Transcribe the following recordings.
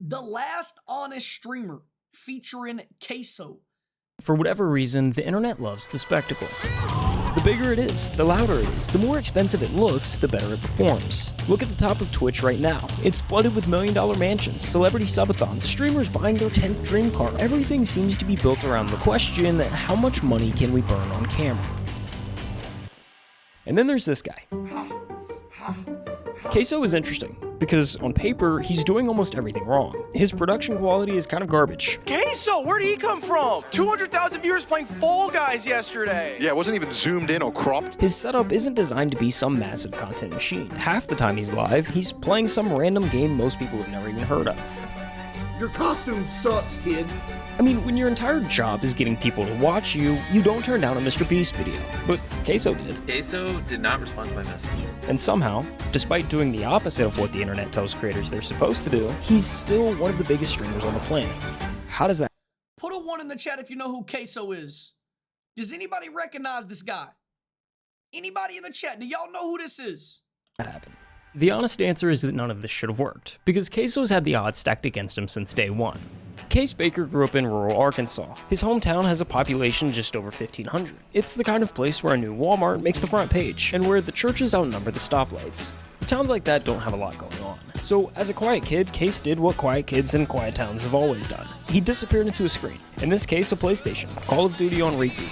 The Last Honest Streamer featuring Queso. For whatever reason, the internet loves the spectacle. The bigger it is, the louder it is, the more expensive it looks, the better it performs. Look at the top of Twitch right now. It's flooded with million-dollar mansions, celebrity subathons, streamers buying their 10th dream car. Everything seems to be built around the question, how much money can we burn on camera? And then there's this guy. Queso is interesting, because on paper, he's doing almost everything wrong. His production quality is kind of garbage. Queso, where'd he come from? 200,000 viewers playing Fall Guys yesterday. Yeah, it wasn't even zoomed in or cropped. His setup isn't designed to be some massive content machine. Half the time he's live, he's playing some random game most people have never even heard of. Your costume sucks, kid. I mean, when your entire job is getting people to watch you, you don't turn down a Mr. Beast video. But Queso did. Queso did not respond to my message. And somehow, despite doing the opposite of what the internet tells creators they're supposed to do, he's still one of the biggest streamers on the planet. How does that? Put a 1 in the chat if you know who Queso is. Does anybody recognize this guy? Anybody in the chat, do y'all know who this is? happen? The honest answer is that none of this should have worked, because Queso's had the odds stacked against him since day one. Case Baker grew up in rural Arkansas. His hometown has a population just over 1,500. It's the kind of place where a new Walmart makes the front page, and where the churches outnumber the stoplights. Towns like that don't have a lot going on. So, as a quiet kid, Case did what quiet kids in quiet towns have always done. He disappeared into a screen, in this case a PlayStation, Call of Duty on repeat.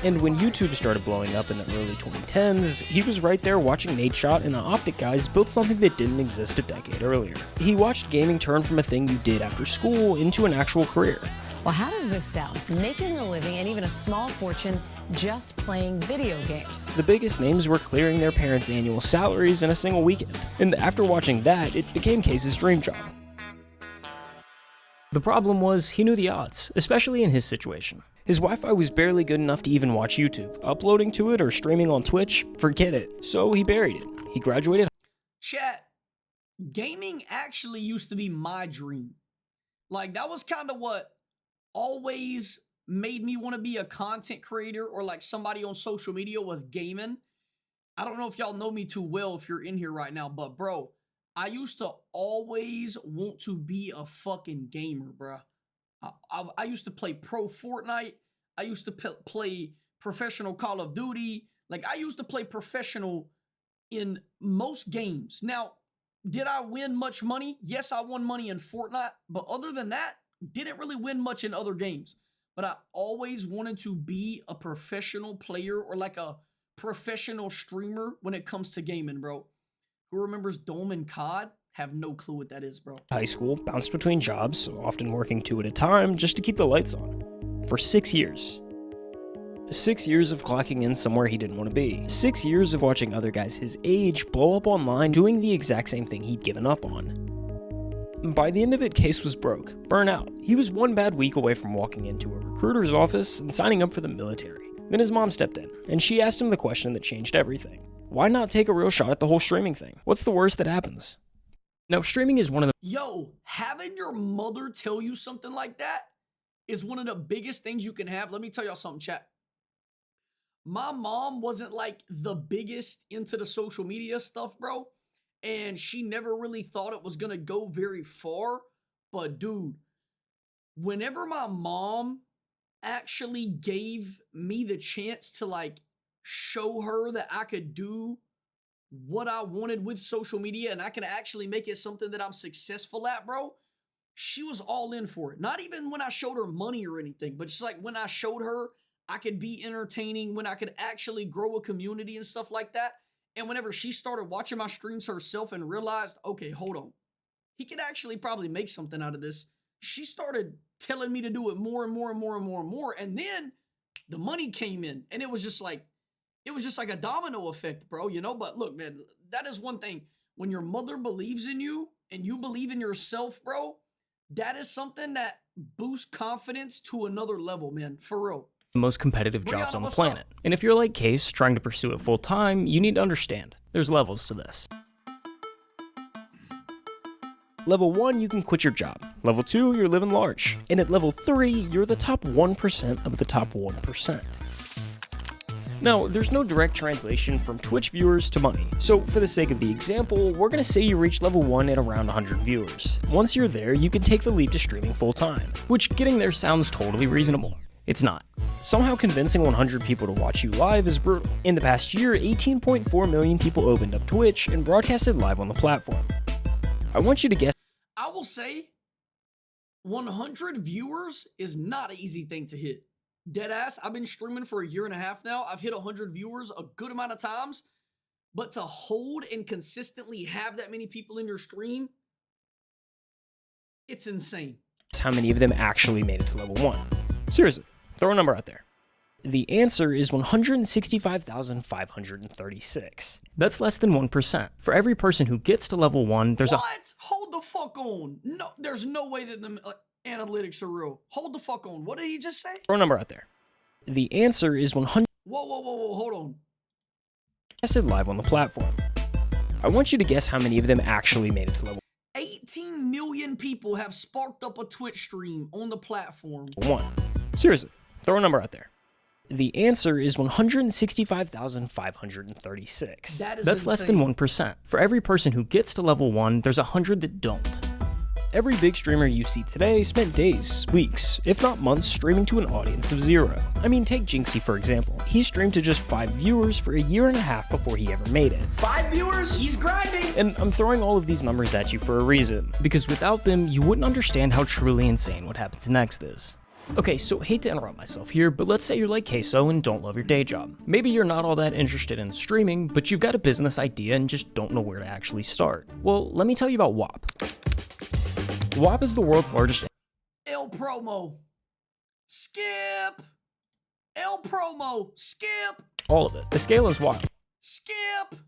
And when YouTube started blowing up in the early 2010s, he was right there watching Nadeshot and the Optic guys build something that didn't exist a decade earlier. He watched gaming turn from a thing you did after school into an actual career. Well, how does this sound? Making a living and even a small fortune just playing video games. The biggest names were clearing their parents' annual salaries in a single weekend, and after watching that, it became Case's dream job. The problem was, he knew the odds, especially in his situation. His Wi-Fi was barely good enough to even watch YouTube. Uploading to it or streaming on Twitch, forget it. So he buried it. He graduated. Chat, gaming actually used to be my dream. Like, that was kind of what always made me want to be a content creator or like somebody on social media was gaming. I don't know if y'all know me too well if you're in here right now, but bro, I used to always want to be a fucking gamer, bruh. I used to play pro Fortnite. I used to play professional Call of Duty. Like, I used to play professional in most games. Now, did I win much money? Yes, I won money in Fortnite. But other than that, didn't really win much in other games. But I always wanted to be a professional player or like a professional streamer when it comes to gaming, bro. Who remembers Dome and COD? Have no clue what that is, bro. High school, bounced between jobs, often working 2 at a time just to keep the lights on. For 6 years. 6 years of clocking in somewhere he didn't want to be. 6 years of watching other guys his age blow up online doing the exact same thing he'd given up on. By the end of it, Case was broke, burnt out. He was one bad week away from walking into a recruiter's office and signing up for the military. Then his mom stepped in, and she asked him the question that changed everything. Why not take a real shot at the whole streaming thing? What's the worst that happens? Now, streaming is one of the— Yo, having your mother tell you something like that is one of the biggest things you can have. Let me tell y'all something, chat. My mom wasn't like the biggest into the social media stuff, bro. And she never really thought it was going to go very far. But dude, whenever my mom actually gave me the chance to like show her that I could do what I wanted with social media and I can actually make it something that I'm successful at, bro, she was all in for it. Not even when I showed her money or anything, but just like when I showed her I could be entertaining, when I could actually grow a community and stuff like that. And whenever she started watching my streams herself and realized, okay, hold on, he could actually probably make something out of this, she started telling me to do it more and more and more and more and more. And then the money came in and it was just like a domino effect, bro, you know? But look, man, that is one thing. When your mother believes in you and you believe in yourself, bro, that is something that boosts confidence to another level, man, for real. The most competitive jobs Brianna, on the what's planet. up? And if you're like Case, trying to pursue it full time, you need to understand, there's levels to this. Level 1, you can quit your job. Level 2, you're living large. And at level 3, you're the top 1% of the top 1%. Now, there's no direct translation from Twitch viewers to money, so for the sake of the example, we're gonna say you reach level 1 at around 100 viewers. Once you're there, you can take the leap to streaming full time, which getting there sounds totally reasonable. It's not. Somehow convincing 100 people to watch you live is brutal. In the past year, 18.4 million people opened up Twitch and broadcasted live on the platform. I want you to guess. I will say 100 viewers is not an easy thing to hit. Deadass, I've been streaming for a year and a half now. I've hit 100 viewers a good amount of times, but to hold and consistently have that many people in your stream, it's insane. How many of them actually made it to level 1? Seriously, throw a number out there. The answer is 165,536. That's less than 1%. For every person who gets to level 1, there's What? Hold the fuck on. No, there's no way that the analytics are real. Hold the fuck on. What did he just say? throw a number out there. The answer is 100 Whoa, hold on. live on the platform. I want you to guess how many of them actually made it to level 18 million people have sparked up a Twitch stream on the platform. 1. Seriously, throw a number out there. The answer is 165,536. That is That's less than insane. 1%. For every person who gets to level 1, there's 100 that don't. Every big streamer you see today spent days, weeks, if not months streaming to an audience of 0. I mean, take Jinxie for example. He streamed to just 5 viewers for a year and a half before he ever made it. 5 viewers? He's grinding. And I'm throwing all of these numbers at you for a reason, because without them, you wouldn't understand how truly insane what happens next is. Okay, so hate to interrupt myself here, but let's say you're like Queso and don't love your day job. Maybe you're not all that interested in streaming, but you've got a business idea and just don't know where to actually start. Well, let me tell you about WAP. WAP is the world's largest El Promo. Skip. El Promo. Skip. all of it. The scale is wild. Skip.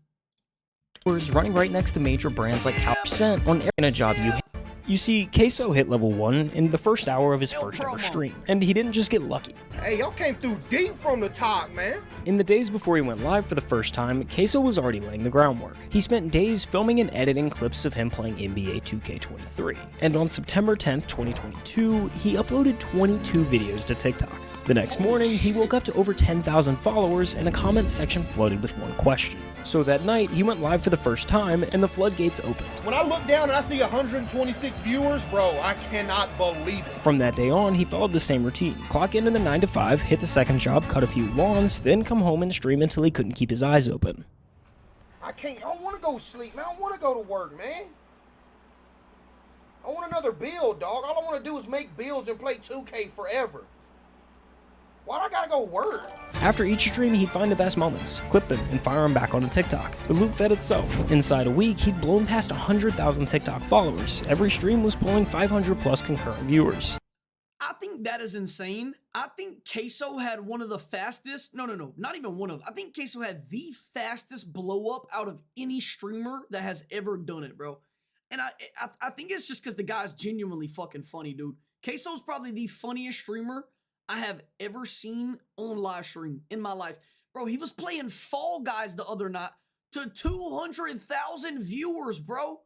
Is running right next to major brands like Cal% on a job you hate. You see, Queso hit level 1 in the first hour of his first ever stream, and he didn't just get lucky. Hey, y'all came through deep from the top, man. In the days before he went live for the first time, Queso was already laying the groundwork. He spent days filming and editing clips of him playing NBA 2K23, and on September 10th, 2022, he uploaded 22 videos to TikTok. The next morning, he woke up to over 10,000 followers and a comment section flooded with one question. So that night, he went live for the first time, and the floodgates opened. When I look down and I see 126 viewers, bro, I cannot believe it. From that day on, he followed the same routine. Clock into the 9 to 5, hit the second job, cut a few lawns, then come home and stream until he couldn't keep his eyes open. I don't want to go sleep, man. I don't want to go to work, man. I want another build, dog. All I want to do is make builds and play 2K forever. Why do I gotta go work? After each stream, he'd find the best moments, clip them, and fire them back onto TikTok. The loop fed itself. Inside a week, he'd blown past 100,000 TikTok followers. Every stream was pulling 500 plus concurrent viewers. I think that is insane. I think Queso had one of the fastest, no, not even one of, I think Queso had the fastest blow up out of any streamer that has ever done it, bro. And I think it's just because the guy's genuinely fucking funny, dude. Queso's probably the funniest streamer I have ever seen on live stream in my life. Bro, he was playing Fall Guys the other night to 200,000 viewers, bro.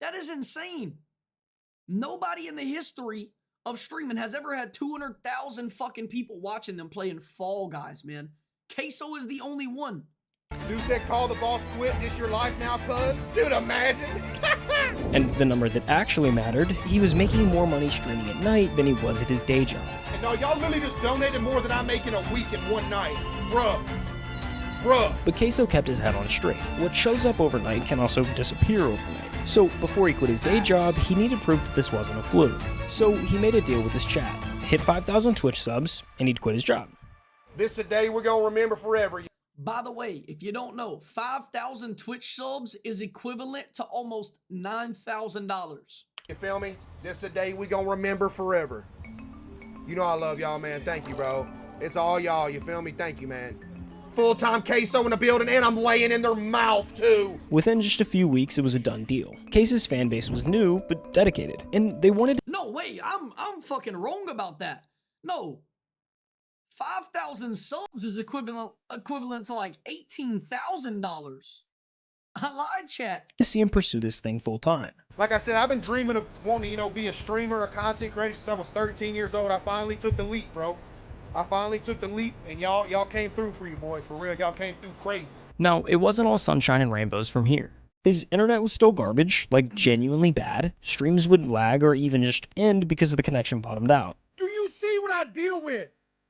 That is insane. Nobody in the history of streaming has ever had 200,000 fucking people watching them playing Fall Guys, man. Queso is the only one. Dude said call the boss quit, this your life now, cuz? Dude, imagine. And the number that actually mattered, he was making more money streaming at night than he was at his day job. And no, y'all literally just donated more than I make in a week in one night. Bruh. But Queso kept his head on straight. What shows up overnight can also disappear overnight. So before he quit his day job, he needed proof that this wasn't a fluke. So he made a deal with his chat, hit 5,000 Twitch subs, and he'd quit his job. This a day we're gonna remember forever. By the way, if you don't know, 5,000 Twitch subs is equivalent to almost $9,000. You feel me? This a day we gonna remember forever. You know I love y'all, man. Thank you, bro. It's all y'all, you feel me? Thank you, man. Full-time Queso in the building, and I'm laying in their mouth, too. Within just a few weeks, it was a done deal. Queso's fan base was new, but dedicated, and they wanted No, wait, I'm fucking wrong about that. No. 5,000 subs is equivalent to like $18,000. I lied, chat. to see him pursue this thing full time. Like I said, I've been dreaming of wanting to, be a streamer, a content creator since I was 13 years old. I finally took the leap, bro. I finally took the leap, and y'all came through for you, boy. For real, y'all came through crazy. Now, it wasn't all sunshine and rainbows from here. His internet was still garbage, like genuinely bad. Streams would lag or even just end because the connection bottomed out. Do you see what I deal with?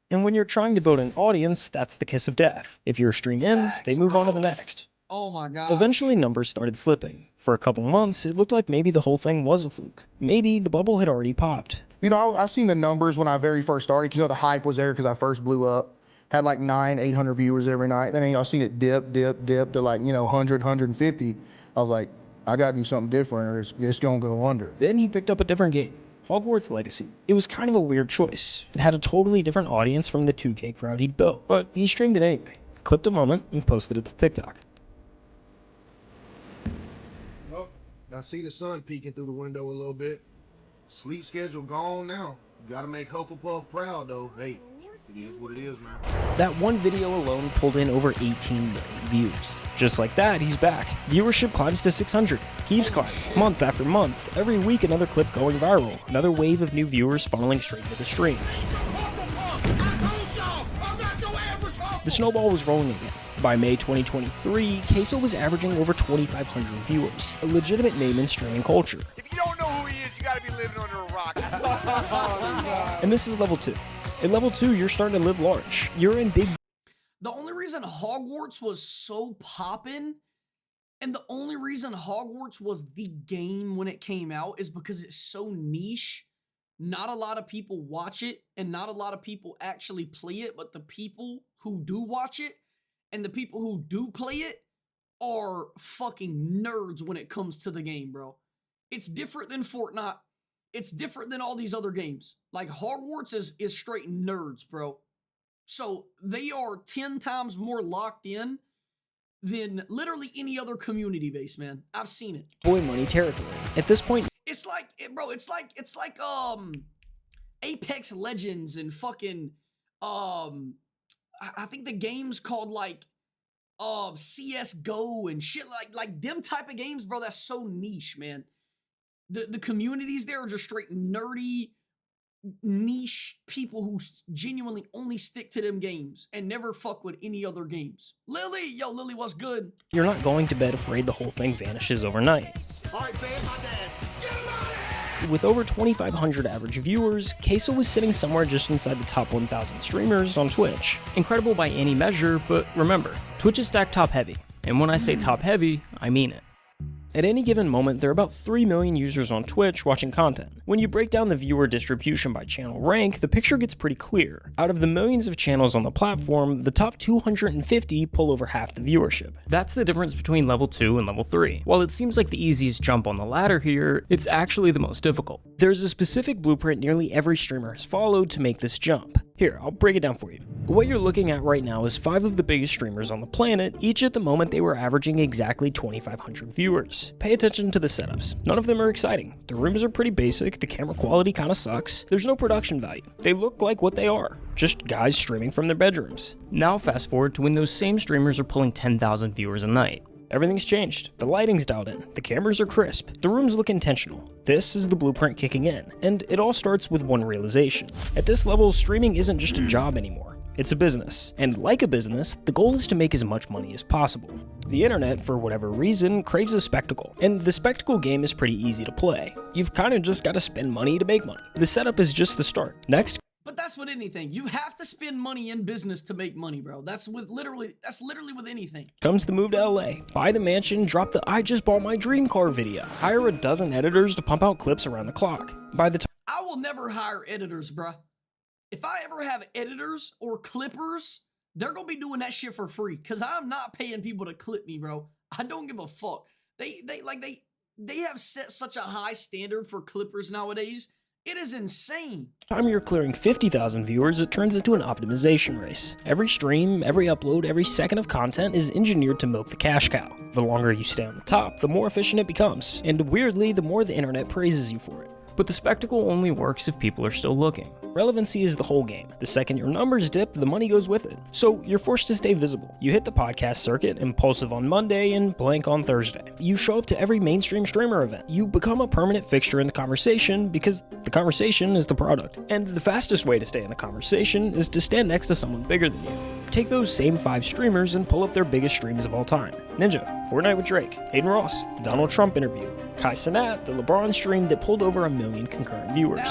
And when you're trying to build an audience, that's the kiss of death. If your stream ends, they move on to the next. Oh my god. Eventually, numbers started slipping. For a couple months, it looked like maybe the whole thing was a fluke. Maybe the bubble had already popped. You know, I've seen the numbers when I very first started. You know, the hype was there because I first blew up. Had like 800 viewers every night. Then I've seen it dip to like, 100, 150. I was like, I gotta do something different or it's gonna go under. Then he picked up a different game, Hogwarts Legacy. It was kind of a weird choice. It had a totally different audience from the 2K crowd he'd built, but he streamed it anyway. Clipped a moment and posted it to TikTok. Oh, I see the sun peeking through the window a little bit. Sleep schedule gone now. Gotta make Hufflepuff proud though. Hey, it is what it is, man. That one video alone pulled in over 18 million views. Just like that, he's back. Viewership climbs to 600, keeps climbing, month after month. Every week, another clip going viral, another wave of new viewers funneling straight to the stream. The snowball was rolling again. By May 2023, Queso was averaging over 2,500 viewers, a legitimate name in streaming culture. If you don't know who he is, you gotta be living under a rock. And this is level 2. At level 2, you're starting to live large. You're in big. The only reason Hogwarts was so poppin', and the only reason Hogwarts was the game when it came out is because it's so niche. Not a lot of people watch it, and not a lot of people actually play it, but the people who do watch it and the people who do play it are fucking nerds when it comes to the game, bro. It's different than Fortnite. It's different than all these other games. Like, Hogwarts is straight nerds, bro. So they are 10 times more locked in than literally any other community base, man. I've seen it. Boy money territory. At this point, It's like, bro, it's like Apex Legends and fucking I think the game's called like CS:GO and shit like them type of games, bro. That's so niche, man. The communities there are just straight nerdy, niche people who genuinely only stick to them games and never fuck with any other games. Lily, yo, Lily, what's good? you're not going to bed afraid the whole thing vanishes overnight. All right, babe, my dad. Get him out of here! With over 2,500 average viewers, Queso was sitting somewhere just inside the top 1,000 streamers on Twitch. Incredible by any measure, but remember, Twitch is stacked top heavy. And when I say top heavy, I mean it. At any given moment, there are about 3 million users on Twitch watching content. When you break down the viewer distribution by channel rank, the picture gets pretty clear. Out of the millions of channels on the platform, the top 250 pull over half the viewership. That's the difference between level 2 and level 3. While it seems like the easiest jump on the ladder here, it's actually the most difficult. There's a specific blueprint nearly every streamer has followed to make this jump. Here, I'll break it down for you. What you're looking at right now is 5 of the biggest streamers on the planet. Each at the moment they were averaging exactly 2,500 viewers. Pay attention to the setups. None of them are exciting. The rooms are pretty basic, the camera quality kinda sucks. There's no production value. They look like what they are, just guys streaming from their bedrooms. Now fast forward to when those same streamers are pulling 10,000 viewers a night. Everything's changed. The lighting's dialed in. The cameras are crisp. The rooms look intentional. This is the blueprint kicking in. And it all starts with one realization. At this level, streaming isn't just a job anymore. It's a business. And like a business, the goal is to make as much money as possible. The internet, for whatever reason, craves a spectacle. And the spectacle game is pretty easy to play. You've kind of just got to spend money to make money. The setup is just the start. Next, But that's with anything. You have to spend money in business to make money, bro. That's literally with anything. comes the move to LA. Buy the mansion, drop the I just bought my dream car video. Hire a dozen editors to pump out clips around the clock. By the time I will never hire editors, bruh. If I ever have editors or clippers, they're gonna be doing that shit for free. Cause I'm not paying people to clip me, bro. I don't give a fuck. They have set such a high standard for clippers nowadays. It is insane. time you're clearing 50,000 viewers, it turns into an optimization race. Every stream, every upload, every second of content is engineered to milk the cash cow. The longer you stay on the top, the more efficient it becomes. And weirdly, the more the internet praises you for it. But the spectacle only works if people are still looking. Relevancy is the whole game. The second your numbers dip, the money goes with it. So you're forced to stay visible. You hit the podcast circuit, impulsive on Monday and blank on Thursday. You show up to every mainstream streamer event. You become a permanent fixture in the conversation because the conversation is the product. And the fastest way to stay in the conversation is to stand next to someone bigger than you. Take those same 5 streamers and pull up their biggest streams of all time. Ninja, Fortnite with Drake, Hayden Ross, the Donald Trump interview, Kai Cenat, the LeBron stream that pulled over 1 million concurrent viewers.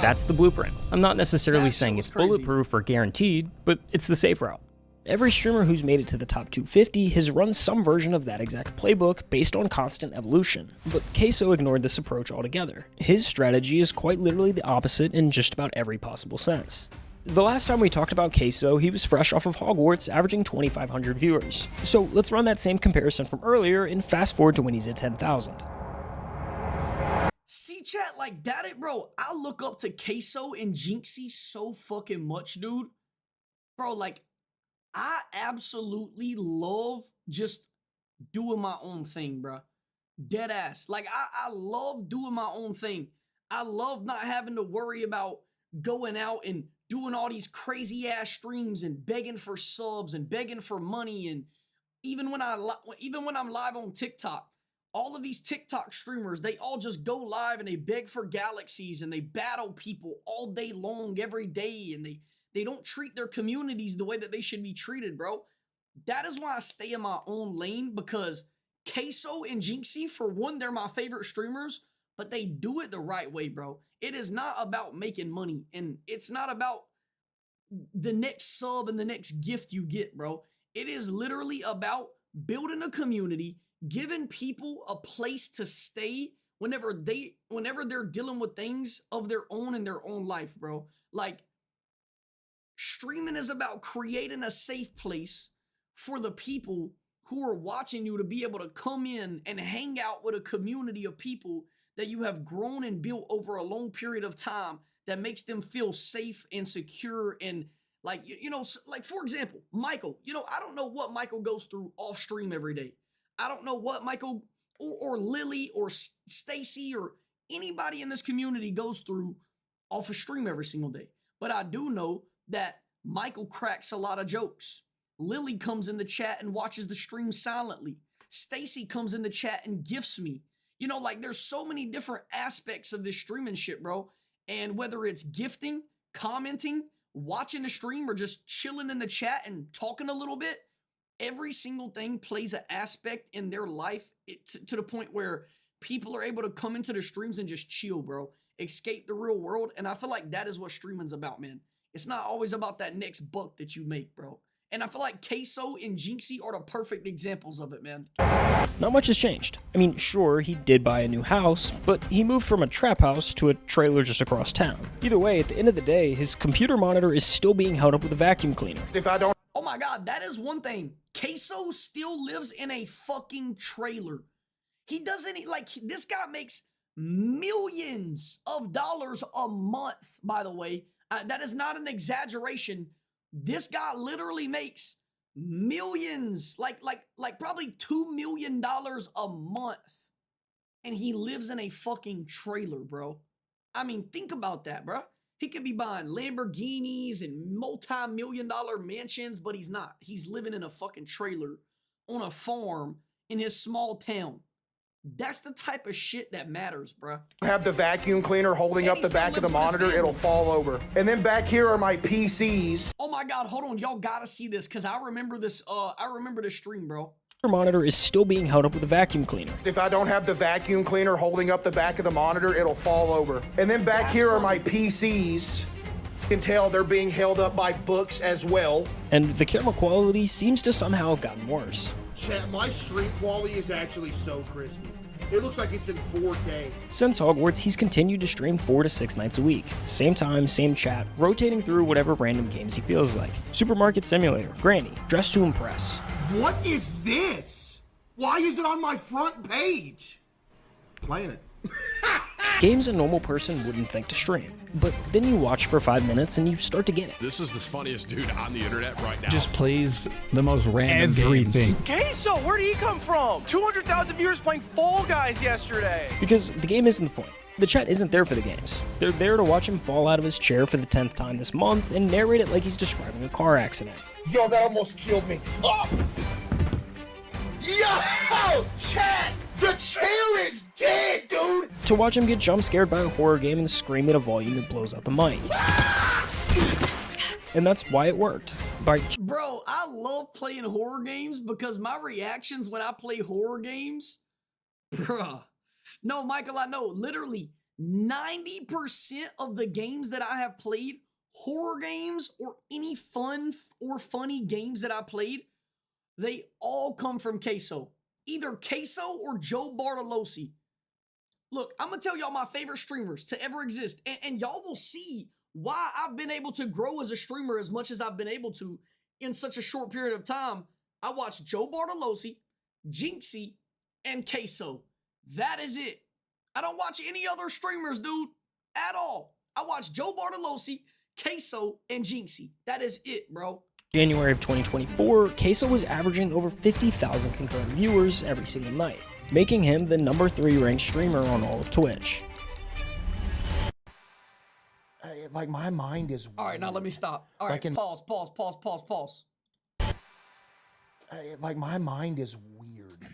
That's the blueprint. I'm not necessarily saying it's bulletproof or guaranteed, but it's the safe route. Every streamer who's made it to the top 250 has run some version of that exact playbook based on constant evolution. But Queso ignored this approach altogether. His strategy is quite literally the opposite in just about every possible sense. The last time we talked about Queso, he was fresh off of Hogwarts, averaging 2,500 viewers. So let's run that same comparison from earlier and fast forward to when he's at 10,000. See, chat, like that, bro. I look up to Queso and Jinxie so fucking much, dude. Bro, like, I absolutely love just doing my own thing, bro. Dead ass. Like, I love doing my own thing. I love not having to worry about going out and doing all these crazy ass streams and begging for subs and begging for money. And even when I'm live on TikTok, all of these TikTok streamers, they all just go live and they beg for galaxies and they battle people all day long, every day, and they don't treat their communities the way that they should be treated, bro. That is why I stay in my own lane, because Queso and Jinxie, for one, they're my favorite streamers, but they do it the right way, bro. It is not about making money, and it's not about the next sub and the next gift you get, bro. It is literally about building a community, giving people a place to stay whenever they're dealing with things of their own in their own life, bro. Like, streaming is about creating a safe place for the people who are watching you to be able to come in and hang out with a community of people that you have grown and built over a long period of time that makes them feel safe and secure. And like, you know, like for example, Michael, you know, I don't know what Michael goes through off stream every day. I don't know what Michael or Lily or Stacy or anybody in this community goes through off a stream every single day. But I do know that Michael cracks a lot of jokes. Lily comes in the chat and watches the stream silently. Stacy comes in the chat and gifts me. You know, like there's so many different aspects of this streaming shit, bro. And whether it's gifting, commenting, watching the stream, or just chilling in the chat and talking a little bit, every single thing plays an aspect in their life to the point where people are able to come into the streams and just chill, bro. Escape the real world. And I feel like that is what streaming's about, man. It's not always about that next buck that you make, bro. And I feel like Queso and Jinxie are the perfect examples of it, man. Not much has changed. I mean, sure, he did buy a new house, but he moved from a trap house to a trailer just across town. Either way, at the end of the day, his computer monitor is still being held up with a vacuum cleaner. Oh my God, that is one thing. Queso still lives in a fucking trailer. He doesn't, like, this guy makes millions of dollars a month, by the way. That is not an exaggeration. This guy literally makes millions, like probably $2 million a month. And he lives in a fucking trailer, bro. I mean, think about that, bro. He could be buying Lamborghinis and multi-million-dollar mansions, but he's not. He's living in a fucking trailer on a farm in his small town. That's the type of shit that matters, bro. Have the vacuum cleaner holding up the back of the monitor, it'll fall over. And then back here are my PCs. Oh my God, hold on. Y'all gotta see this, because I remember this stream, bro. Your monitor is still being held up with a vacuum cleaner. If I don't have the vacuum cleaner holding up the back of the monitor, it'll fall over. And then back here are my PCs. You can tell they're being held up by books as well. And the camera quality seems to somehow have gotten worse. Chat, my stream quality is actually so crispy. It looks like it's in 4K. Since Hogwarts, he's continued to stream 4 to 6 nights a week. Same time, same chat, rotating through whatever random games he feels like. Supermarket Simulator, Granny, Dress to Impress. What is this? Why is it on my front page? Playing it. Games a normal person wouldn't think to stream. But then you watch for 5 minutes and you start to get it. This is the funniest dude on the internet right now. Just plays the most random everything. games. Queso, where did he come from? 200,000 viewers playing Fall Guys yesterday. Because the game isn't the point. The chat isn't there for the games. They're there to watch him fall out of his chair for the 10th time this month and narrate it like he's describing a car accident. Yo, that almost killed me. Oh! Yo! Chat! The chair is dead, dude! To watch him get jump scared by a horror game and scream at a volume that blows out the mic. And that's why it worked. Bro, I love playing horror games because my reactions when I play horror games, bruh. No, Michael, I know. Literally, 90% of the games that I have played, horror games or any fun or funny games that I played, they all come from Queso. Either Queso or Joe Bartolosi. Look, I'm going to tell y'all my favorite streamers to ever exist. And y'all will see why I've been able to grow as a streamer as much as I've been able to in such a short period of time. I watched Joe Bartolosi, Jinxie, and Queso. That is it. I don't watch any other streamers, dude, at all. I watch Joe Bartolosi, Queso, and Jinxie. That is it, bro. January of 2024, Queso was averaging over 50,000 concurrent viewers every single night, making him the #3 ranked streamer on all of Twitch. Like, my mind is weird. All right, now let me stop. All right, pause. Like, my mind is weird.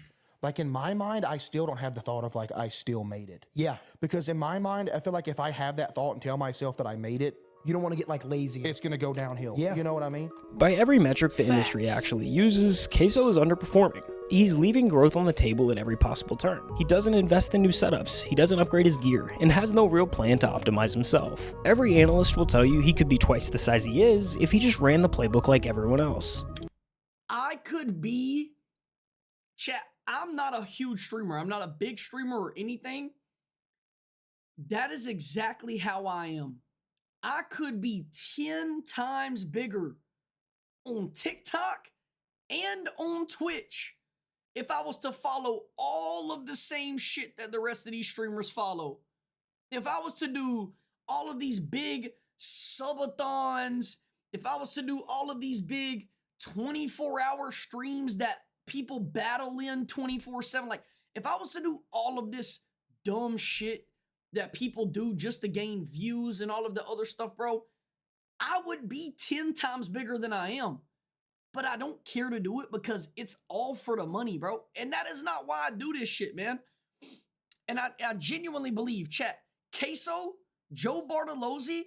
Like, in my mind, I still don't have the thought of, like, I still made it. Yeah. Because in my mind, I feel like if I have that thought and tell myself that I made it, you don't want to get, like, lazy. It's going to go downhill. Yeah. You know what I mean? By every metric the industry actually uses, Queso is underperforming. He's leaving growth on the table at every possible turn. He doesn't invest in new setups, he doesn't upgrade his gear, and has no real plan to optimize himself. Every analyst will tell you he could be twice the size he is if he just ran the playbook like everyone else. I could be... Chat, I'm not a huge streamer. I'm not a big streamer or anything. That is exactly how I am. I could be 10 times bigger on TikTok and on Twitch if I was to follow all of the same shit that the rest of these streamers follow. If I was to do all of these big subathons, if I was to do all of these big 24-hour streams that people battle in 24/7, like if I was to do all of this dumb shit that people do just to gain views and all of the other stuff, bro, I would be 10 times bigger than I am. But I don't care to do it because it's all for the money, bro. And that is not why I do this shit, man. And I genuinely believe, chat, Queso, Joe Bartolosi,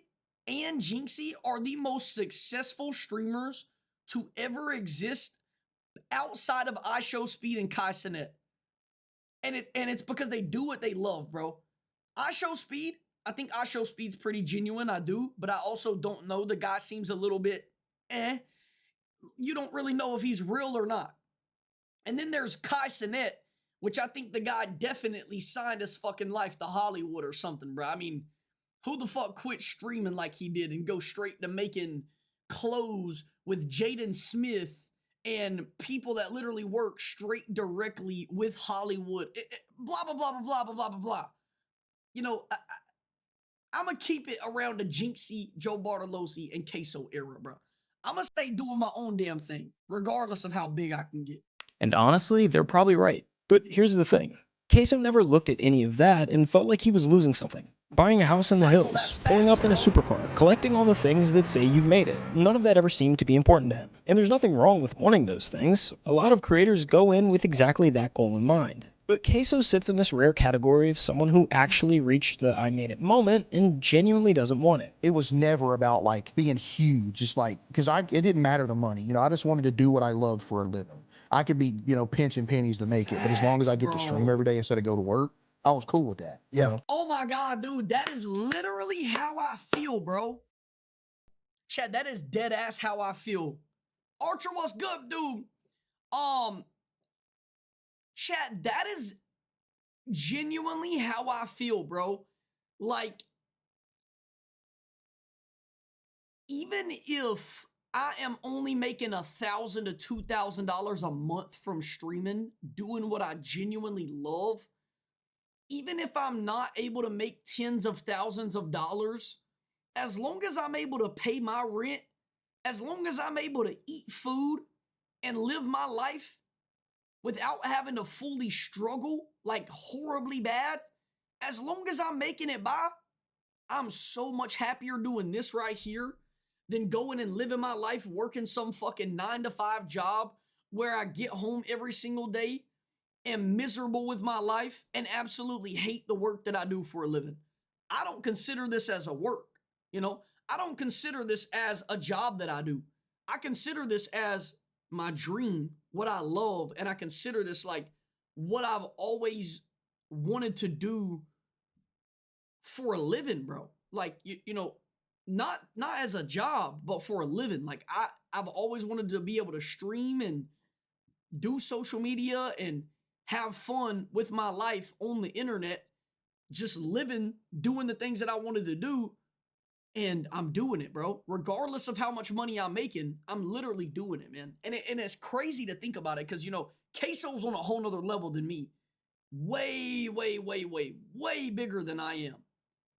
and Jinxie are the most successful streamers to ever exist outside of iShowSpeed and Kai Cenat. And it's because they do what they love, bro. iShowSpeed, I think iShowSpeed's pretty genuine, I do, but I also don't know. The guy seems a little bit you don't really know if he's real or not. And then there's Kai Cenat, which I think the guy definitely signed his fucking life to Hollywood or something, bro. I mean, who the fuck quit streaming like he did and go straight to making clothes with Jaden Smith and people that literally work straight directly with Hollywood? Blah, blah, blah, blah, blah, blah, blah, blah, blah. You know, I'm going to keep it around the Jinxie, Joe Bartolosi, and Queso era, bro. I'm going to stay doing my own damn thing, regardless of how big I can get. And honestly, they're probably right. But here's the thing. Queso never looked at any of that and felt like he was losing something. Buying a house in the hills, pulling up in a supercar, collecting all the things that say you've made it. None of that ever seemed to be important to him. And there's nothing wrong with wanting those things. A lot of creators go in with exactly that goal in mind. But Queso sits in this rare category of someone who actually reached the I made it moment and genuinely doesn't want it. It was never about like being huge, just like, because it didn't matter the money. You know, I just wanted to do what I loved for a living. I could be, you know, pinching pennies to make it, but as long as I get to stream every day instead of go to work, I was cool with that. Yeah. You know? Oh my God, dude, that is literally how I feel, bro. Chad, that is dead ass how I feel. Archer, what's good, dude? Chad, that is genuinely how I feel, bro. Like, even if I am only making $1,000 to $2,000 a month from streaming, doing what I genuinely love, even if I'm not able to make tens of thousands of dollars, as long as I'm able to pay my rent, as long as I'm able to eat food and live my life without having to fully struggle like horribly bad, as long as I'm making it by, I'm so much happier doing this right here than going and living my life working some fucking 9 to 5 job where I get home every single day and miserable with my life and absolutely hate the work that I do for a living. I don't consider this as a work, you know? I don't consider this as a job that I do. I consider this as my dream, what I love, and I consider this like what I've always wanted to do for a living, bro. Like, you know, not as a job, but for a living. Like I've always wanted to be able to stream and do social media and have fun with my life on the internet, just living, doing the things that I wanted to do. And I'm doing it, bro. Regardless of how much money I'm making, I'm literally doing it, man. And it's crazy to think about it because, you know, Queso's on a whole nother level than me. Way, way, way, way, way bigger than I am.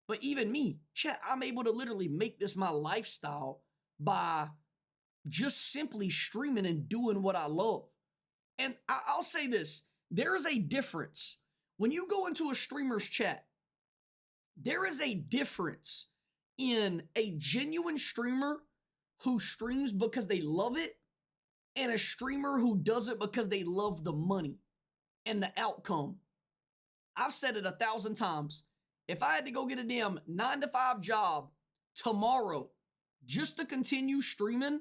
But even me, chat, I'm able to literally make this my lifestyle by just simply streaming and doing what I love. And I'll say this, there is a difference. When you go into a streamer's chat, there is a difference in a genuine streamer who streams because they love it and a streamer who does it because they love the money and the outcome. I've said it 1,000 times. If I had to go get a damn 9 to 5 job tomorrow just to continue streaming,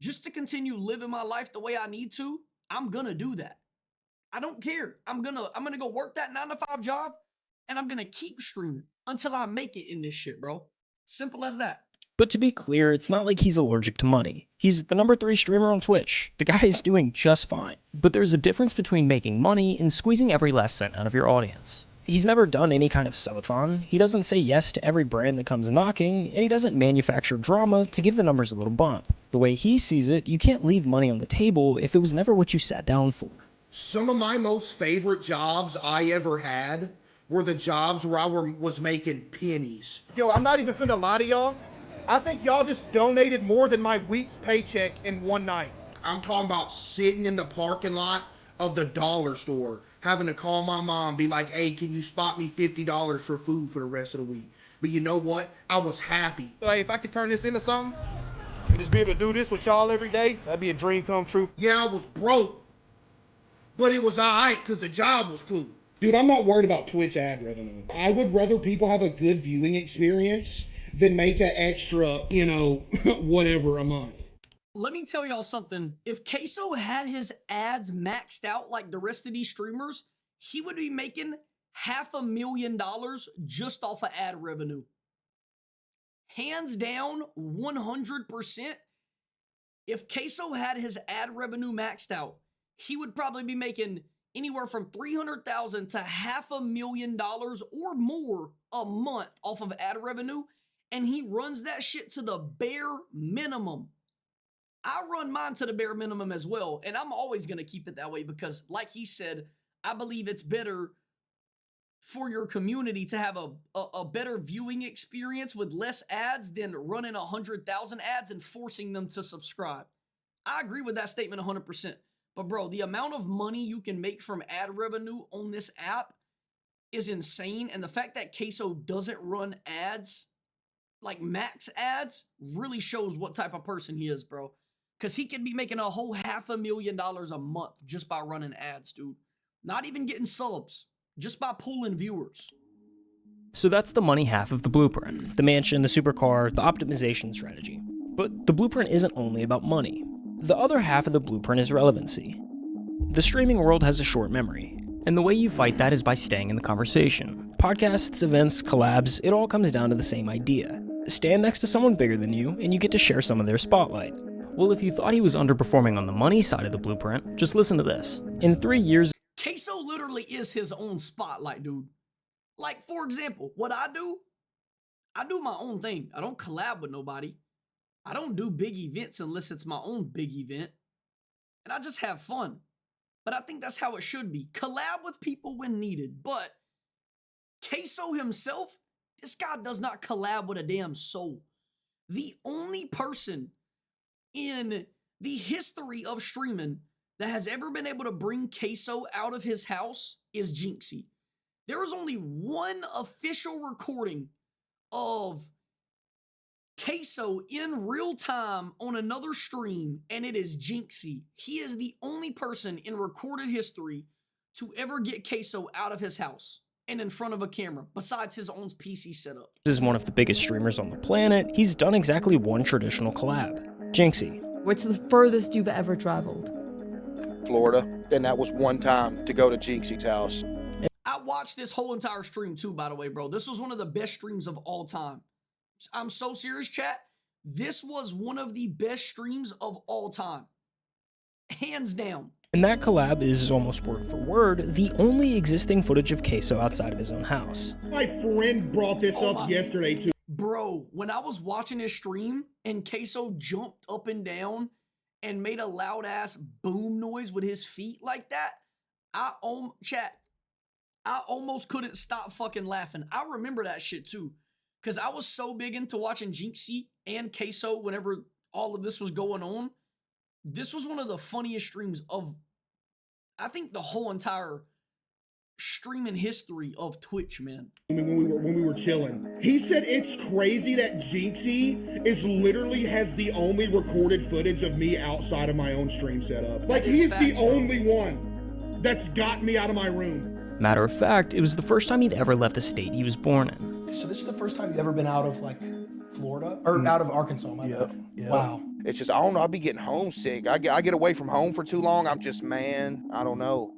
just to continue living my life the way I need to, I'm gonna do that. I don't care. I'm gonna go work that 9 to 5 job and I'm gonna keep streaming until I make it in this shit, bro. Simple as that. But to be clear, it's not like he's allergic to money. He's the #3 streamer on Twitch. The guy is doing just fine. But there's a difference between making money and squeezing every last cent out of your audience. He's never done any kind of subathon, he doesn't say yes to every brand that comes knocking, and he doesn't manufacture drama to give the numbers a little bump. The way he sees it, you can't leave money on the table if it was never what you sat down for. Some of my most favorite jobs I ever had were the jobs where I was making pennies. Yo, I'm not even finna lie to y'all. I think y'all just donated more than my week's paycheck in one night. I'm talking about sitting in the parking lot of the dollar store, having to call my mom, be like, hey, can you spot me $50 for food for the rest of the week? But you know what? I was happy. Like, if I could turn this into something and just be able to do this with y'all every day, that'd be a dream come true. Yeah, I was broke, but it was all right because the job was cool. Dude, I'm not worried about Twitch ad revenue. I would rather people have a good viewing experience than make an extra, you know, whatever a month. Let me tell y'all something. If Queso had his ads maxed out like the rest of these streamers, he would be making $500,000 just off of ad revenue. Hands down, 100%. If Queso had his ad revenue maxed out, he would probably be making anywhere from $300,000 to $500,000 or more a month off of ad revenue, and he runs that shit to the bare minimum. I run mine to the bare minimum as well, and I'm always going to keep it that way because, like he said, I believe it's better for your community to have a better viewing experience with less ads than running 100,000 ads and forcing them to subscribe. I agree with that statement 100%. But bro, the amount of money you can make from ad revenue on this app is insane. And the fact that Queso doesn't run ads, like max ads, really shows what type of person he is, bro. Because he could be making a whole $500,000 a month just by running ads, dude. Not even getting subs, just by pulling viewers. So that's the money half of the blueprint. The mansion, the supercar, the optimization strategy. But the blueprint isn't only about money. The other half of the blueprint is relevancy. The streaming world has a short memory, and the way you fight that is by staying in the conversation. Podcasts, events, collabs, it all comes down to the same idea. Stand next to someone bigger than you, and you get to share some of their spotlight. Well, if you thought he was underperforming on the money side of the blueprint, just listen to this. In 3 years, Queso literally is his own spotlight, dude. Like, for example, what I do my own thing. I don't collab with nobody. I don't do big events unless it's my own big event. And I just have fun. But I think that's how it should be. Collab with people when needed. But Queso himself, this guy does not collab with a damn soul. The only person in the history of streaming that has ever been able to bring Queso out of his house is Jinxie. There is only one official recording of Queso in real time on another stream, and it is Jinxie. He is the only person in recorded history to ever get Queso out of his house and in front of a camera, besides his own PC setup. As one of the biggest streamers on the planet, he's done exactly one traditional collab, Jinxie. What's the furthest you've ever traveled? Florida, and that was one time to go to Jinxie's house. I watched this whole entire stream too, by the way, bro. This was one of the best streams of all time. I'm so serious, chat. This was one of the best streams of all time. Hands down. And that collab is almost word for word the only existing footage of Queso outside of his own house. My friend brought this up yesterday too. Bro, when I was watching his stream and Queso jumped up and down and made a loud ass boom noise with his feet like that, I almost couldn't stop fucking laughing. I remember that shit too. Because I was so big into watching Jinxie and Queso whenever all of this was going on. This was one of the funniest streams of, I think, the whole entire streaming history of Twitch, man. When we were chilling, he said it's crazy that Jinxie has the only recorded footage of me outside of my own stream setup. Like, he's the only one that's gotten me out of my room. Matter of fact, it was the first time he'd ever left the state he was born in. So this is the first time you've ever been out of, like, Florida? Or out of Arkansas, my bad. Yeah. Wow. It's just, I don't know, I be getting homesick. I get away from home for too long, I'm just, man, I don't know.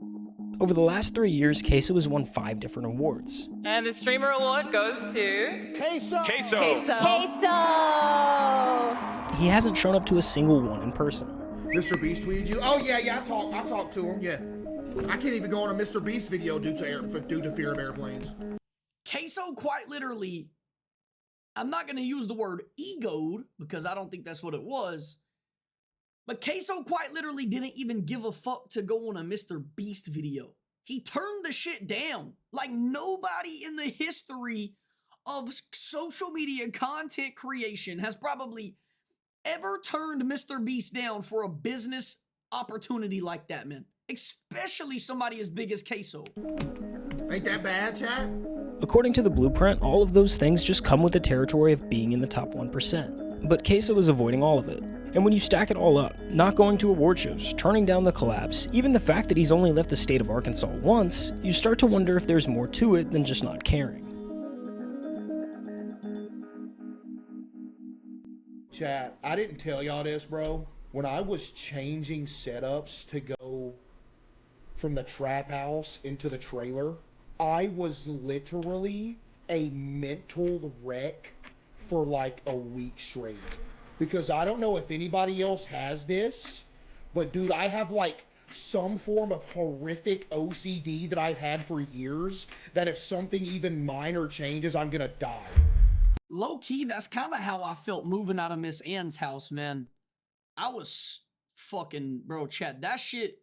Over the last 3 years, Queso has won 5 different awards. And the Streamer Award goes to... Queso! Queso! He hasn't shown up to a single one in person. Mr. Beast tweeted you? Oh, yeah, I talked to him, yeah. I can't even go on a Mr. Beast video due to fear of airplanes. Queso quite literally, I'm not going to use the word egoed because I don't think that's what it was, but Queso quite literally didn't even give a fuck to go on a Mr. Beast video. He turned the shit down. Like, nobody in the history of social media content creation has probably ever turned Mr. Beast down for a business opportunity like that, man. Especially somebody as big as Queso. Ain't that bad, chat? According to the blueprint, all of those things just come with the territory of being in the top 1%. But Queso is avoiding all of it. And when you stack it all up, not going to award shows, turning down the collabs, even the fact that he's only left the state of Arkansas once, you start to wonder if there's more to it than just not caring. Chat, I didn't tell y'all this, bro. When I was changing setups to go from the trap house into the trailer, I was literally a mental wreck for like a week straight. Because I don't know if anybody else has this, but dude, I have like some form of horrific OCD that I've had for years, that if something even minor changes, I'm gonna die. Low key, that's kind of how I felt moving out of Miss Ann's house, man. I was fucking, bro, chat, that shit,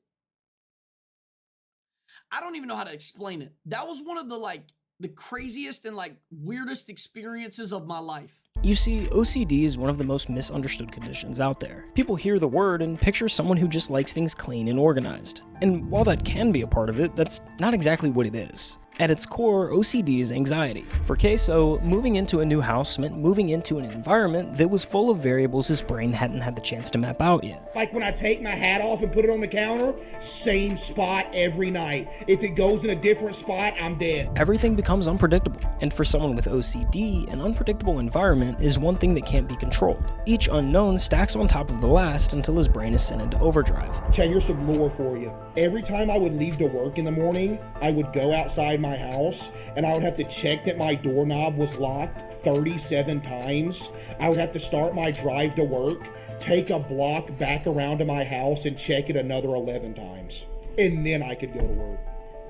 I don't even know how to explain it. That was one of the craziest and like weirdest experiences of my life. You see, OCD is one of the most misunderstood conditions out there. People hear the word and picture someone who just likes things clean and organized. And while that can be a part of it, that's not exactly what it is. At its core, OCD is anxiety. For Queso, moving into a new house meant moving into an environment that was full of variables his brain hadn't had the chance to map out yet. Like when I take my hat off and put it on the counter, same spot every night. If it goes in a different spot, I'm dead. Everything becomes unpredictable, and for someone with OCD, an unpredictable environment is one thing that can't be controlled. Each unknown stacks on top of the last until his brain is sent into overdrive. Chat, here's some lore for you. Every time I would leave to work in the morning, I would go outside my house and I would have to check that my doorknob was locked 37 times. I would have to start my drive to work, take a block back around to my house and check it another 11 times. And then I could go to work.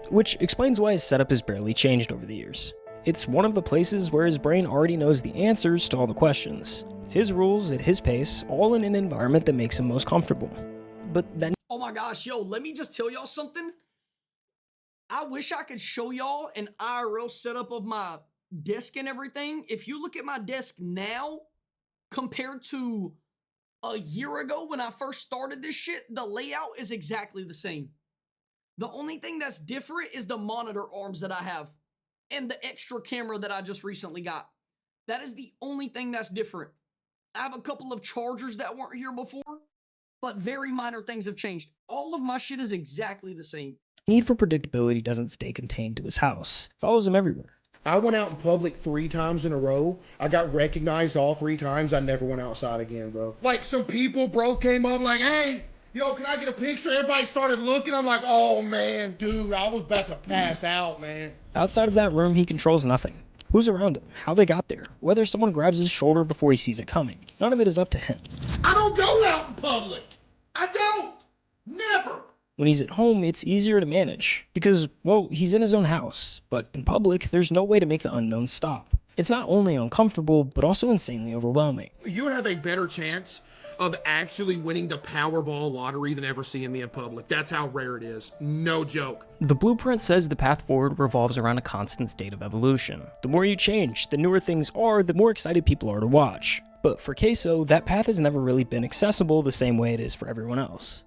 Which explains why his setup has barely changed over the years. It's one of the places where his brain already knows the answers to all the questions. It's his rules at his pace, all in an environment that makes him most comfortable. But then... Oh my gosh, yo, let me just tell y'all something. I wish I could show y'all an IRL setup of my desk and everything. If you look at my desk now, compared to a year ago when I first started this shit, the layout is exactly the same. The only thing that's different is the monitor arms that I have. and the extra camera that I just recently got. That is the only thing that's different. I have a couple of chargers that weren't here before, but very minor things have changed. All of my shit is exactly the same. Need for predictability doesn't stay contained to his house. It follows him everywhere. I went out in public 3 times in a row. I got recognized all 3 times. I never went outside again, bro. Like, some people, bro, came up like, hey, yo, can I get a picture? Everybody started looking. I'm like, oh, man, dude, I was about to pass out, man. Outside of that room, he controls nothing. Who's around him, how they got there, whether someone grabs his shoulder before he sees it coming. None of it is up to him. I don't go out in public. I don't. Never. When he's at home, it's easier to manage because, well, he's in his own house. But in public, there's no way to make the unknown stop. It's not only uncomfortable, but also insanely overwhelming. You have a better chance of actually winning the Powerball lottery than ever seeing me in public. That's how rare it is. No joke. The blueprint says the path forward revolves around a constant state of evolution. The more you change, the newer things are, the more excited people are to watch. But for Queso, that path has never really been accessible the same way it is for everyone else.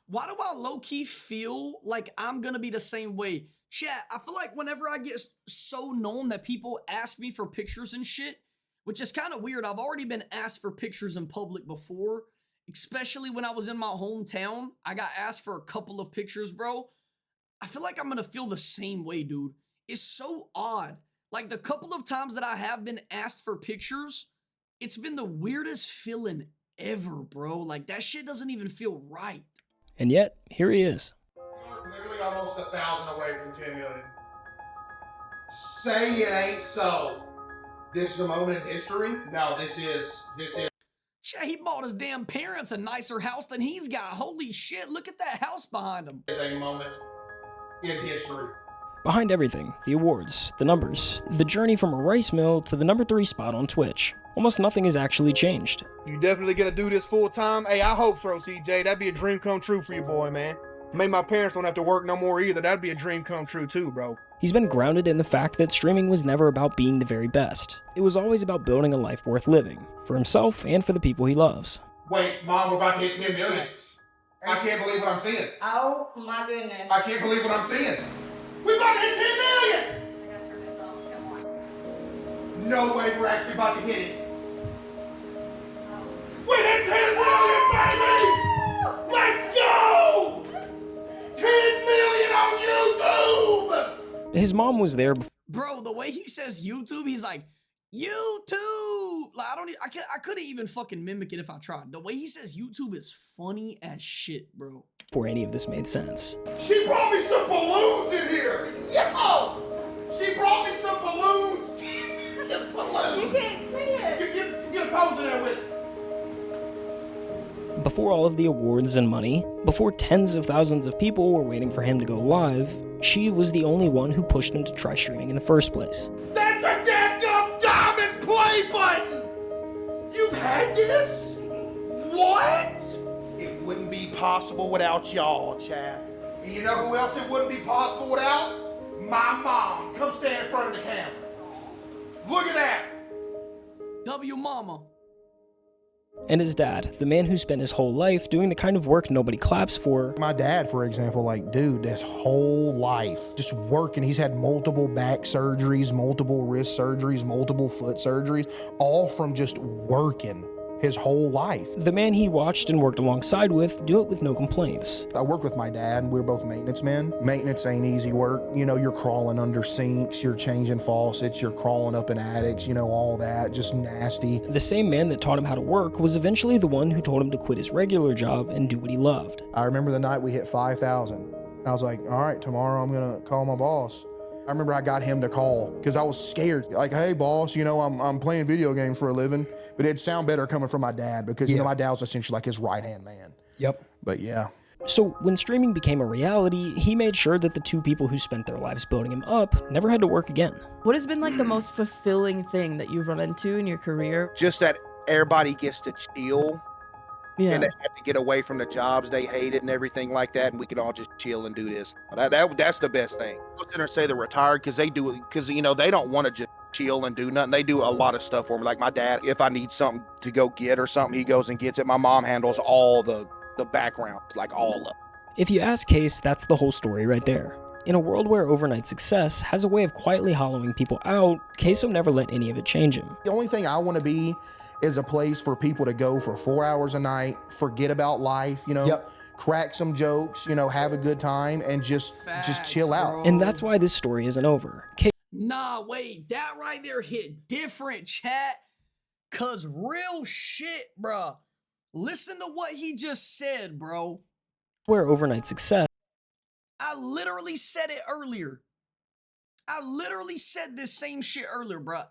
Why do I low-key feel like I'm gonna be the same way? Chat, I feel like whenever I get so known that people ask me for pictures and shit, which is kind of weird. I've already been asked for pictures in public before, especially when I was in my hometown. I got asked for a couple of pictures, bro. I feel like I'm gonna feel the same way, dude. It's so odd. Like, the couple of times that I have been asked for pictures, it's been the weirdest feeling ever, bro. Like, that shit doesn't even feel right. And yet, here he is. Literally almost 1,000 away from 10 million. Say it ain't so. This is a moment in history? No, this is. Shit, he bought his damn parents a nicer house than he's got. Holy shit, look at that house behind him. It's a moment in history. Behind everything, the awards, the numbers, the journey from a rice mill to the #3 spot on Twitch. Almost nothing has actually changed. You definitely gonna do this full time? Hey, I hope so, CJ. That'd be a dream come true for you, boy, man. Maybe my parents don't have to work no more either. That'd be a dream come true too, bro. He's been grounded in the fact that streaming was never about being the very best. It was always about building a life worth living, for himself and for the people he loves. Wait, Mom, we're about to hit 10 million. I can't believe what I'm seeing. Oh my goodness. I can't believe what I'm seeing. We're about to hit 10 million! I gotta turn this off. Come on. No way we're actually about to hit it. We hit 10 million, baby! Let's go! 10 million on YouTube! His mom was there before. Bro, the way he says YouTube, he's like, YouTube! Like, I couldn't even fucking mimic it if I tried. The way he says YouTube is funny as shit, bro. Before any of this made sense. She brought me some balloons in here! Yo! She brought me some balloons! Balloons! You can't see it! Get a pose in there with it. Before all of the awards and money, before tens of thousands of people were waiting for him to go live, she was the only one who pushed him to try streaming in the first place. That's a dadgum diamond play button! You've had this? What? It wouldn't be possible without y'all, Chad. And you know who else it wouldn't be possible without? My mom. Come stand in front of the camera. Look at that! W mama. And his dad, the man who spent his whole life doing the kind of work nobody claps for. My dad, for example, like, dude, this whole life just working. He's had multiple back surgeries, multiple wrist surgeries, multiple foot surgeries, all from just working his whole life. The man he watched and worked alongside with do it with no complaints. I worked with my dad. We were both maintenance men. Maintenance ain't easy work. You know, you're crawling under sinks, you're changing faucets, you're crawling up in attics, you know, all that, just nasty. The same man that taught him how to work was eventually the one who told him to quit his regular job and do what he loved. I remember the night we hit 5,000. I was like, all right, tomorrow I'm gonna call my boss. I remember I got him to call because I was scared. Like, hey, boss, you know, I'm playing video games for a living, but it'd sound better coming from my dad because, you know, my dad was essentially like his right-hand man. Yep. But yeah. So when streaming became a reality, he made sure that the two people who spent their lives building him up never had to work again. What has been like the most fulfilling thing that you've run into in your career? Just that everybody gets to chill. Yeah. And they have to get away from the jobs they hated and everything like that, and we can all just chill and do this. That's the best thing. I was gonna say they're retired because they do it because, you know, they don't want to just chill and do nothing. They do a lot of stuff for me. Like my dad, if I need something to go get or something, he goes and gets it. My mom handles all the background, like all of it. If you ask Case, that's the whole story right there. In a world where overnight success has a way of quietly hollowing people out, Queso never let any of it change him. The only thing I want to be is a place for people to go for 4 hours a night, forget about life, you know, crack some jokes, you know, have a good time, and just chill out. And that's why this story isn't over. Nah, wait, that right there hit different, chat. Cause real shit, bruh. Listen to what he just said, bro. Where overnight success I literally said it earlier. I literally said this same shit earlier, bruh.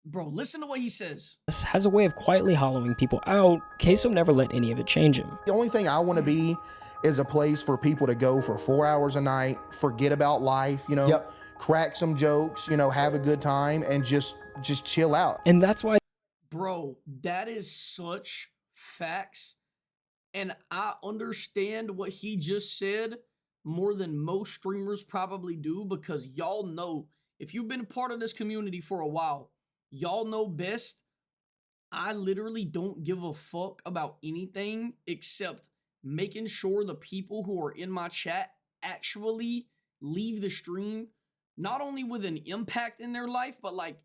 Bro, listen to what he says. has a way of quietly hollowing people out, Queso never let any of it change him. The only thing I want to be is a place for people to go for 4 hours a night, forget about life, you know, crack some jokes, you know, have a good time, and just chill out. And that's why, bro, that is such facts. And I understand what he just said more than most streamers probably do, because y'all know, if you've been part of this community for a while, y'all know best. I literally don't give a fuck about anything except making sure the people who are in my chat actually leave the stream not only with an impact in their life, but like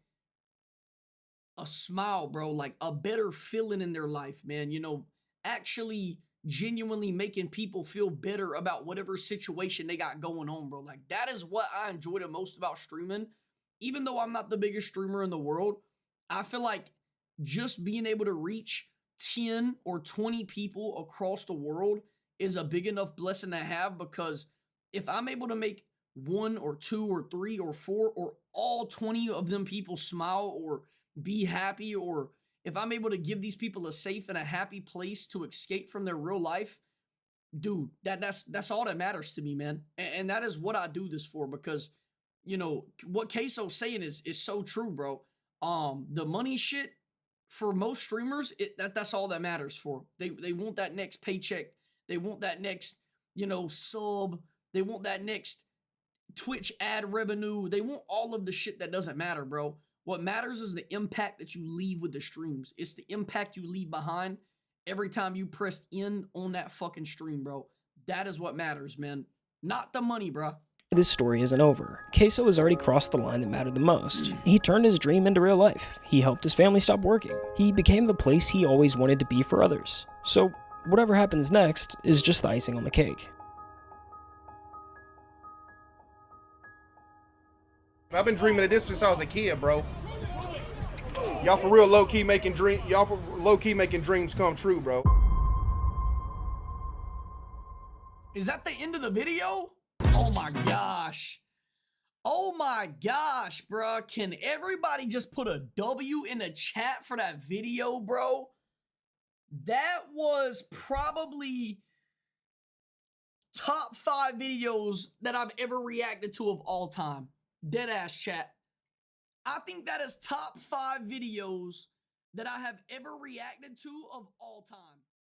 a smile, bro, like a better feeling in their life, man. You know, actually genuinely making people feel better about whatever situation they got going on, bro. Like, that is what I enjoy the most about streaming. Even though I'm not the biggest streamer in the world, I feel like just being able to reach 10 or 20 people across the world is a big enough blessing to have, because if I'm able to make 1 or 2 or 3 or 4 or all 20 of them people smile or be happy, or if I'm able to give these people a safe and a happy place to escape from their real life, dude, that's all that matters to me, man. And that is what I do this for, because, you know, what Queso's saying is so true, bro. The money shit, for most streamers, that's all that matters for. They want that next paycheck. They want that next, you know, sub. They want that next Twitch ad revenue. They want all of the shit that doesn't matter, bro. What matters is the impact that you leave with the streams. It's the impact you leave behind every time you press in on that fucking stream, bro. That is what matters, man. Not the money, bro. this story isn't over. Queso has already crossed the line that mattered the most. He turned his dream into real life. He helped his family stop working. He became the place he always wanted to be for others. So whatever happens next is just the icing on the cake. I've been dreaming of this since I was a kid, bro. Y'all for real low-key making dreams come true, bro. Is that the end of the video? Oh my gosh. Oh my gosh, bro. Can everybody just put a W in the chat for that video, bro? That was probably top 5 videos that I've ever reacted to of all time. Deadass chat. I think that is top 5 videos that I have ever reacted to of all time.